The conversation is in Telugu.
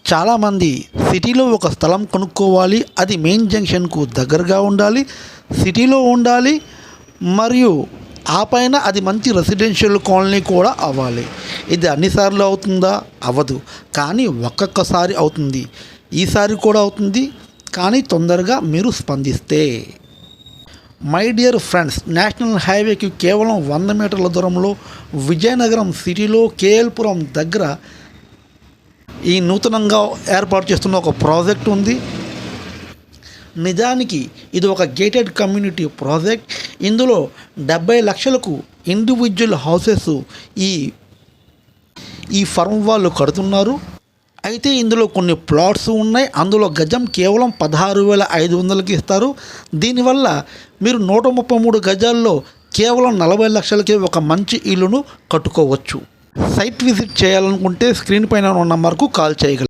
చాలామంది సిటీలో ఒక స్థలం కొనుక్కోవాలి, అది మెయిన్ జంక్షన్కు దగ్గరగా ఉండాలి, సిటీలో ఉండాలి, మరియు ఆ పైన అది మంచి రెసిడెన్షియల్ కాలనీ కూడా అవ్వాలి. ఇది అన్నిసార్లు అవుతుందా? అవ్వదు, కానీ ఒక్కొక్కసారి అవుతుంది. ఈసారి కూడా అవుతుంది, కానీ తొందరగా మీరు స్పందిస్తే. మై డియర్ ఫ్రెండ్స్, నేషనల్ హైవేకి కేవలం 100 మీటర్ల దూరంలో విజయనగరం సిటీలో కేఎల్పురం దగ్గర ఈ నూతనంగా ఏర్పాటు చేస్తున్న ఒక ప్రాజెక్ట్ ఉంది. నిజానికి ఇది ఒక గేటెడ్ కమ్యూనిటీ ప్రాజెక్ట్. ఇందులో 70 లక్షలకు ఇండివిజువల్ హౌసెస్ ఈ ఫర్మ్ వాళ్ళు కడుతున్నారు. అయితే ఇందులో కొన్ని ప్లాట్స్ ఉన్నాయి. అందులో గజం కేవలం 16,500కి ఇస్తారు. దీనివల్ల మీరు 133 గజాల్లో కేవలం 40 లక్షలకే ఒక మంచి ఇల్లును కట్టుకోవచ్చు. సైట్ విజిట్ చేయాలనుకుంటే స్క్రీన్ పైన ఉన్న నంబర్కు కాల్ చేయగలరు.